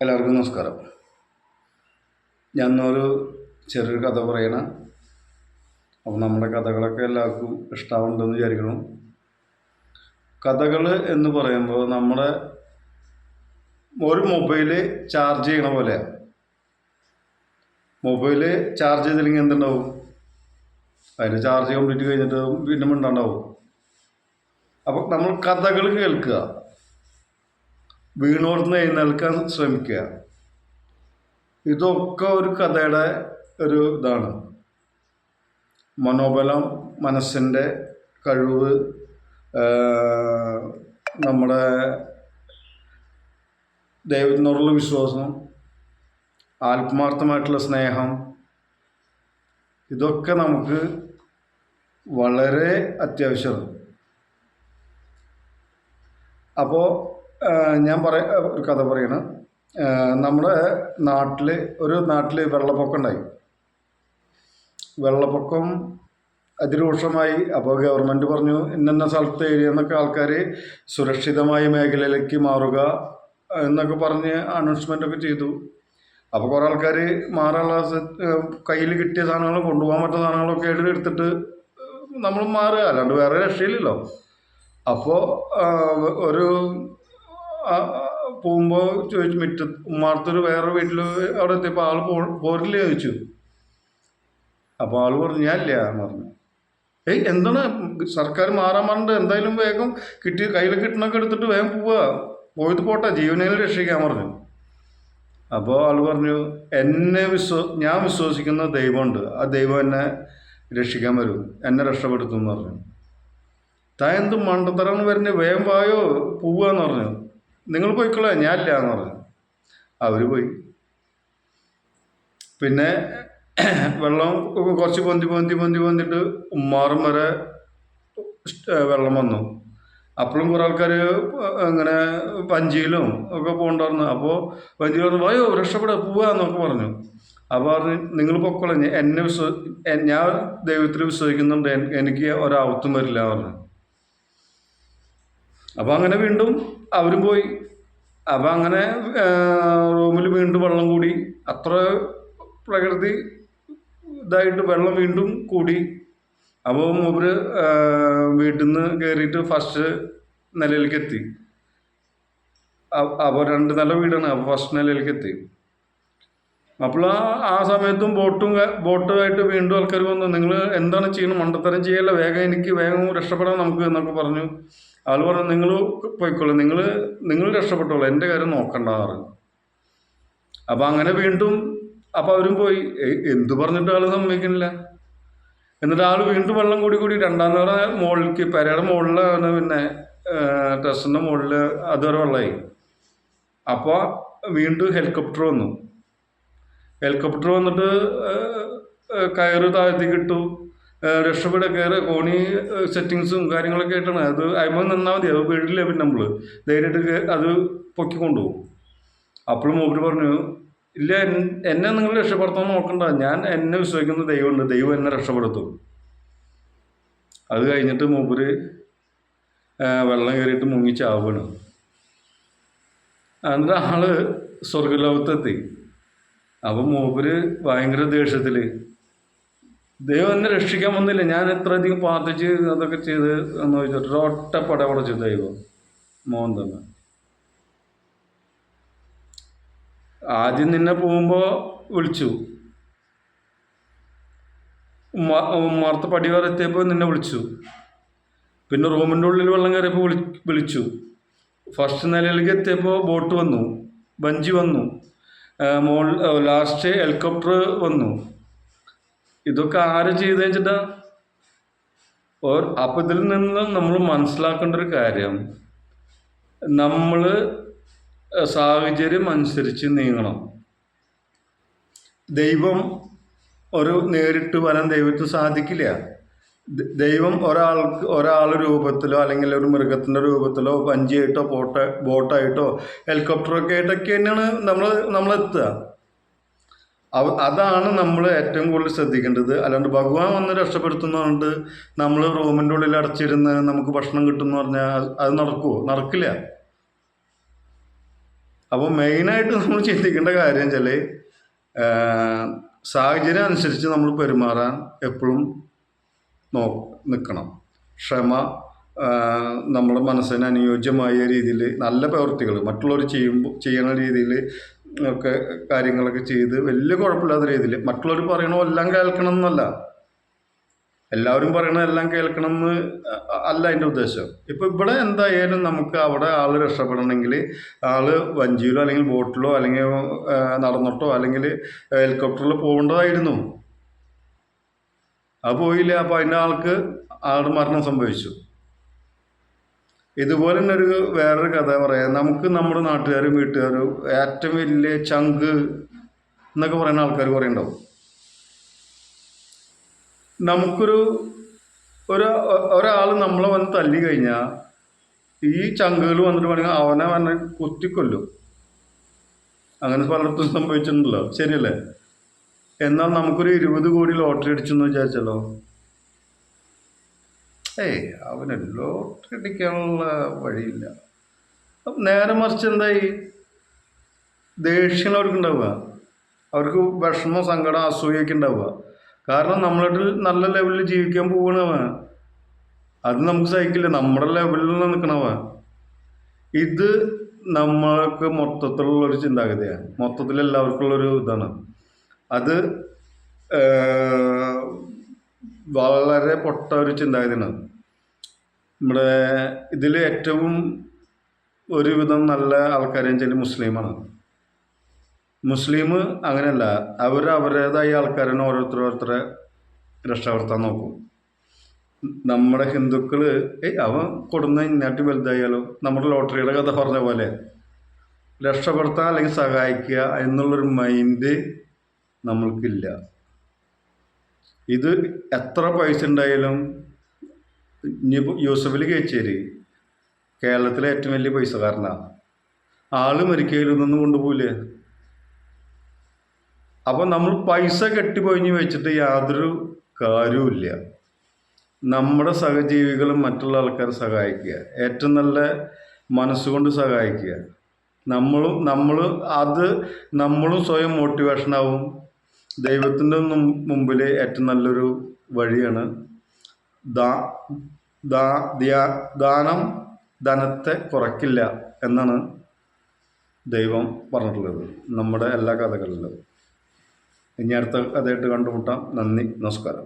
എല്ലാവർക്കും നമസ്കാരം. ഞാനൊരു ചെറിയൊരു കഥ പറയണം. അപ്പോൾ നമ്മുടെ കഥകളൊക്കെ എല്ലാവർക്കും ഇഷ്ടമാവുണ്ടെന്ന് വിചാരിക്കണം. കഥകൾ എന്ന് പറയുമ്പോൾ നമ്മുടെ ഒരു മൊബൈല് ചാർജ് ചെയ്യണ പോലെയാണ്. മൊബൈല് ചാർജ് ചെയ്തില്ലെങ്കിൽ എന്തുണ്ടാവും? അതിന് ചാർജ് കംപ്ലീറ്റ് കഴിഞ്ഞിട്ട് പിന്നെ മിണ്ടാണ്ടാവും. അപ്പോൾ നമ്മൾ കഥകൾ കേൾക്കുക, വീണോർന്ന് എഴുന്നേൽക്കാൻ ശ്രമിക്കുക. ഇതൊക്കെ ഒരു കഥയുടെ ഒരു ഇതാണ്. മനോബലം, മനസ്സിൻ്റെ കഴിവ്, നമ്മുടെ ദൈവത്തിനോടുള്ള വിശ്വാസം, ആത്മാർത്ഥമായിട്ടുള്ള സ്നേഹം, ഇതൊക്കെ നമുക്ക് വളരെ അത്യാവശ്യമാണ്. അപ്പോൾ ഞാൻ ഒരു കഥ പറയണം. നമ്മുടെ നാട്ടിൽ വെള്ളപ്പൊക്കം ഉണ്ടായി. വെള്ളപ്പൊക്കം അതിരൂക്ഷമായി. അപ്പോൾ ഗവൺമെൻറ് പറഞ്ഞു ഇന്ന സ്ഥലത്ത് ഏരിയ എന്നൊക്കെ ആൾക്കാർ സുരക്ഷിതമായ മേഖലയിലേക്ക് മാറുക എന്നൊക്കെ പറഞ്ഞ് അനൗൺസ്മെൻ്റൊക്കെ ചെയ്തു. അപ്പോൾ കുറേ ആൾക്കാർ മാറാനുള്ള കയ്യിൽ കിട്ടിയ സാധനങ്ങൾ, കൊണ്ടുപോകാൻ പറ്റുന്ന സാധനങ്ങളൊക്കെ എടുത്തിട്ട് നമ്മൾ മാറുക, അല്ലാണ്ട് വേറെ രക്ഷയില്ലല്ലോ. അപ്പോൾ ഒരു പോകുമ്പോൾ ചോദിച്ചു, ഉമ്മാർത്തൊരു വേറെ വീട്ടിൽ അവിടെ എത്തിയപ്പോൾ ആൾ പോരില്ലേ ചോദിച്ചു. അപ്പോൾ ആൾ പറഞ്ഞു ഞാനില്ല എന്ന് പറഞ്ഞു. എന്താണ് സർക്കാർ മാറാൻ പറഞ്ഞിട്ട് എന്തായാലും വേഗം കയ്യിൽ കിട്ടണൊക്കെ എടുത്തിട്ട് വേഗം പോയത് പോട്ടെ, ജീവനെങ്കിലും രക്ഷിക്കാൻ പറഞ്ഞു. അപ്പോൾ ആൾ പറഞ്ഞു ഞാൻ വിശ്വസിക്കുന്ന ദൈവമുണ്ട്, ആ ദൈവം എന്നെ രക്ഷിക്കാൻ വരും, എന്നെ രക്ഷപ്പെടുത്തും എന്ന് പറഞ്ഞു. താൻ എന്ത് മണ്ടത്തരാണ് വരുന്നത്, വേഗം പോയോ പോവാന്ന് പറഞ്ഞു. നിങ്ങൾ പോയിക്കൊള്ളേ, ഞാനില്ല എന്ന് പറഞ്ഞു. അവർ പോയി. പിന്നെ വെള്ളം കുറച്ച് പൊന്തിട്ട് ഉമ്മാറും വരെ വെള്ളം വന്നു. അപ്പോഴും കുറേ ആൾക്കാർ അങ്ങനെ വഞ്ചിയിലും ഒക്കെ പോകണ്ടായിരുന്നു. അപ്പോൾ വഞ്ചി പറഞ്ഞു വായോ പോവാന്നൊക്കെ പറഞ്ഞു. അപ്പോൾ പറഞ്ഞു നിങ്ങൾ പൊക്കോളെ, ഞാൻ ദൈവത്തിൽ വിശ്വസിക്കുന്നുണ്ട്, എനിക്ക് ഒരാപത്തും വരില്ല പറഞ്ഞു. അപ്പോൾ അങ്ങനെ വീണ്ടും അവരും പോയി. അപ്പം അങ്ങനെ റൂമിൽ വീണ്ടും വെള്ളം കൂടി. അത്ര പ്രകൃതി ഇതായിട്ട് വെള്ളം വീണ്ടും കൂടി. അപ്പോൾ മൂപ്പര് വീട്ടിൽ നിന്ന് കയറിയിട്ട് ഫസ്റ്റ് നിലയിലേക്ക് എത്തി. അപ്പോൾ 2 നില വീടാണ്. അപ്പോൾ ഫസ്റ്റ് നിലയിലേക്ക് എത്തി. അപ്പോൾ ആ സമയത്തും ബോട്ടുമായിട്ട് വീണ്ടും ആൾക്കാർ വന്നു. നിങ്ങൾ എന്താണ് ചെയ്യുന്നത്, മണ്ടത്തരം ചെയ്യല്ല, വേഗം രക്ഷപ്പെടാൻ നമുക്ക് എന്നൊക്കെ പറഞ്ഞു. ആൾ പറഞ്ഞു നിങ്ങൾ പോയിക്കോളൂ, നിങ്ങൾ രക്ഷപ്പെട്ടോളൂ, എൻ്റെ കാര്യം നോക്കണ്ടാറ്. അപ്പം അങ്ങനെ വീണ്ടും അപ്പം അവരും പോയി. എന്തു പറഞ്ഞിട്ട് ആൾ സമ്മതിക്കുന്നില്ല. എന്നിട്ട് ആൾ വീണ്ടും വെള്ളം കൂടി 2ാം നില മുകളിലേക്ക്, പെരയുടെ മുകളിലാണ്, പിന്നെ ടെറസിൻ്റെ മുകളിൽ അതുവരെ വെള്ളമായി. അപ്പോൾ വീണ്ടും ഹെലികോപ്റ്റർ വന്നിട്ട് കയറ് താഴ്ത്തിക്ക് ഇട്ടു. രക്ഷപ്പെടുക, കയറുക, കോണി സെറ്റിങ്സും കാര്യങ്ങളൊക്കെ ആയിട്ടാണ്. അത് അയമ നിന്നാൽ മതി, അത് വീടില്ല. പിന്നെ നമ്മൾ ധൈര്യമായിട്ട് അത് പൊക്കിക്കൊണ്ടുപോകും. അപ്പോഴും മൂപ്പര് പറഞ്ഞു ഇല്ല, എന്നെ നിങ്ങൾ രക്ഷപ്പെടുത്താൻ നോക്കണ്ട, ഞാൻ എന്നെ വിശ്വസിക്കുന്ന ദൈവമുണ്ട്, ദൈവം എന്നെ രക്ഷപ്പെടുത്തും. അത് കഴിഞ്ഞിട്ട് മൂപ്പര് വെള്ളം കയറിയിട്ട് മുങ്ങി ചാവുകയാണ്. എന്നിട്ട് ആള് സ്വർഗലോകത്തെത്തി. അപ്പം മൂപ്പര് ഭയങ്കര ദേഷ്യത്തിൽ, ദൈവം എന്നെ രക്ഷിക്കാൻ വന്നില്ല, ഞാൻ എത്രയധികം പ്രാർത്ഥിച്ച് അതൊക്കെ ചെയ്ത് എന്ന് ചോദിച്ചിട്ട് ഒറ്റ പടപടച്ചു ദൈവം മോൻ തന്നെ. ആദ്യം നിന്നെ പോകുമ്പോൾ വിളിച്ചു, ഉമ്മാർത്ത പടി വരെ എത്തിയപ്പോൾ നിന്നെ വിളിച്ചു. പിന്നെ റൂമിൻ്റെ ഉള്ളിൽ വെള്ളം കയറിയപ്പോൾ വിളിച്ചു. ഫസ്റ്റ് നിലയിലേക്ക് എത്തിയപ്പോൾ ബോട്ട് വന്നു, വഞ്ചി വന്നു, ലാസ്റ്റ് ഹെലികോപ്റ്റർ വന്നു. ഇതൊക്കെ ആര് ചെയ്ത് വെച്ചിട്ടാ? അപ്പം ഇതിൽ നിന്ന് നമ്മൾ മനസ്സിലാക്കേണ്ട ഒരു കാര്യം, നമ്മൾ സാഹചര്യം അനുസരിച്ച് നീങ്ങണം. ദൈവം നേരിട്ട് വരാൻ ദൈവത്തിന് സാധിക്കില്ല. ദൈവം ഒരാൾ രൂപത്തിലോ അല്ലെങ്കിൽ ഒരു മൃഗത്തിൻ്റെ രൂപത്തിലോ വഞ്ചിയായിട്ടോ ബോട്ടായിട്ടോ ഹെലികോപ്റ്ററൊക്കെ ആയിട്ടൊക്കെ തന്നെയാണ് നമ്മളെത്തുക. അതാണ് നമ്മൾ ഏറ്റവും കൂടുതൽ ശ്രദ്ധിക്കേണ്ടത്. അല്ലാണ്ട് ഭഗവാൻ വന്ന് രക്ഷപ്പെടുത്തുന്നതുകൊണ്ട് നമ്മൾ റൂമിൻ്റെ ഉള്ളിൽ അടച്ചിരുന്ന് നമുക്ക് ഭക്ഷണം കിട്ടുമെന്ന് പറഞ്ഞാൽ അത് നടക്കുമോ? നടക്കില്ല. അപ്പോൾ മെയിനായിട്ട് നമ്മൾ ചിന്തിക്കേണ്ട കാര്യം വെച്ചാൽ സാഹചര്യം അനുസരിച്ച് നമ്മൾ പെരുമാറാൻ എപ്പോഴും നിൽക്കണം. ക്ഷമ, നമ്മുടെ മനസ്സിന് അനുയോജ്യമായ രീതിയിൽ നല്ല പ്രവൃത്തികൾ മറ്റുള്ളവർ ചെയ്യുന്ന രീതിയിൽ ഒക്കെ കാര്യങ്ങളൊക്കെ ചെയ്ത് വലിയ കുഴപ്പമില്ലാത്ത രീതിയിൽ മറ്റുള്ളവർ പറയണതെല്ലാം കേൾക്കണം എന്നല്ല, എല്ലാവരും പറയണതെല്ലാം കേൾക്കണം എന്ന് അല്ല അതിൻ്റെ ഉദ്ദേശം. ഇപ്പം ഇവിടെ എന്തായാലും നമുക്ക് അവിടെ ആൾ രക്ഷപ്പെടണമെങ്കിൽ ആൾ വഞ്ചിയിലോ അല്ലെങ്കിൽ ബോട്ടിലോ അല്ലെങ്കിൽ നടന്നിട്ടോ അല്ലെങ്കിൽ ഹെലികോപ്റ്ററിലോ പോകേണ്ടതായിരുന്നു. അത് പോയില്ല. അപ്പോൾ അതിൻ്റെ ആളുടെ മരണം സംഭവിച്ചു. ഇതുപോലെ തന്നെ വേറൊരു കഥ പറയാം. നമുക്ക് നമ്മുടെ നാട്ടുകാരും വീട്ടുകാരും ഏറ്റവും വലിയ ചങ്ക് എന്നൊക്കെ പറയുന്ന ആൾക്കാർ കുറേ ഉണ്ടാവും. നമുക്കൊരു ഒരാൾ നമ്മളെ വന്ന് തല്ലി കഴിഞ്ഞാൽ ഈ ചങ്കുകൾ വന്നിട്ട് വേണമെങ്കിൽ അവനെ കുത്തിക്കൊല്ലും. അങ്ങനെ പലർക്കും സംഭവിച്ചിട്ടുണ്ടല്ലോ, ശരിയല്ലേ? എന്നാൽ നമുക്കൊരു 20 കോടി ലോട്ടറി അടിച്ചെന്ന് വിചാരിച്ചല്ലോ, അവന് ലോട്ടറി അടിക്കാനുള്ള വഴിയില്ല. നേരെ മറിച്ച് എന്തായി, ദേഷ്യം അവർക്ക് ഉണ്ടാവുക, അവർക്ക് വിഷമം, സങ്കടം, അസൂയൊക്കെ ഉണ്ടാവുക. കാരണം നമ്മളുടെ നല്ല ലെവലിൽ ജീവിക്കാൻ പോകണവ, അത് നമുക്ക് സഹിക്കില്ല. നമ്മുടെ ലെവലിൽ നിൽക്കണവ. ഇത് നമ്മൾക്ക് മൊത്തത്തിലുള്ളൊരു ചിന്താഗതിയാണ്, മൊത്തത്തിൽ എല്ലാവർക്കുള്ളൊരു ഇതാണ്. അത് വളരെ പൊട്ട ഒരു ചിന്താഗതിയാണ്. നമ്മുടെ ഇതിൽ ഏറ്റവും ഒരുവിധം നല്ല ആൾക്കാരെന്ന് വെച്ചാൽ മുസ്ലിമാണ്. മുസ്ലിം അങ്ങനെയല്ല, അവരുടേതായ ആൾക്കാരാണ് ഓരോരുത്തരെ രക്ഷപ്പെടുത്താൻ നോക്കും. നമ്മുടെ ഹിന്ദുക്കൾ അവൻ കൊടുന്ന ഇന്നാട്ടി വലുതായാലോ, നമ്മുടെ ലോട്ടറിയുടെ കഥ പറഞ്ഞ പോലെ രക്ഷപ്പെടുത്താൻ അല്ലെങ്കിൽ സഹായിക്കുക എന്നുള്ളൊരു മൈൻഡ് നമ്മൾക്കില്ല. ഇത് എത്ര പൈസ ഉണ്ടായാലും, ഇനിയിപ്പോൾ യൂസഫലി കേച്ചേരി കേരളത്തിലെ ഏറ്റവും വലിയ പൈസക്കാരനാണ്, ആൾ മരിക്കയിലൊന്നും കൊണ്ടുപോയില്ലേ. അപ്പോൾ നമ്മൾ പൈസ കെട്ടിപ്പൊഴിഞ്ഞ് വെച്ചിട്ട് യാതൊരു കാര്യവുമില്ല. നമ്മുടെ സഹജീവികളും മറ്റുള്ള ആൾക്കാരെ സഹായിക്കുക, ഏറ്റവും നല്ല മനസ്സുകൊണ്ട് സഹായിക്കുക. നമ്മളും സ്വയം മോട്ടിവേഷനാവും. ദൈവത്തിൻ്റെ മുമ്പിൽ ഏറ്റവും നല്ലൊരു വഴിയാണ് ദാനം ധനത്തെ കുറയ്ക്കില്ല എന്നാണ് ദൈവം പറഞ്ഞിട്ടുള്ളത് നമ്മുടെ എല്ലാ കഥകളിലും. ഇനി അടുത്ത കഥയായിട്ട് കണ്ടുമുട്ടാം. നന്ദി, നമസ്കാരം.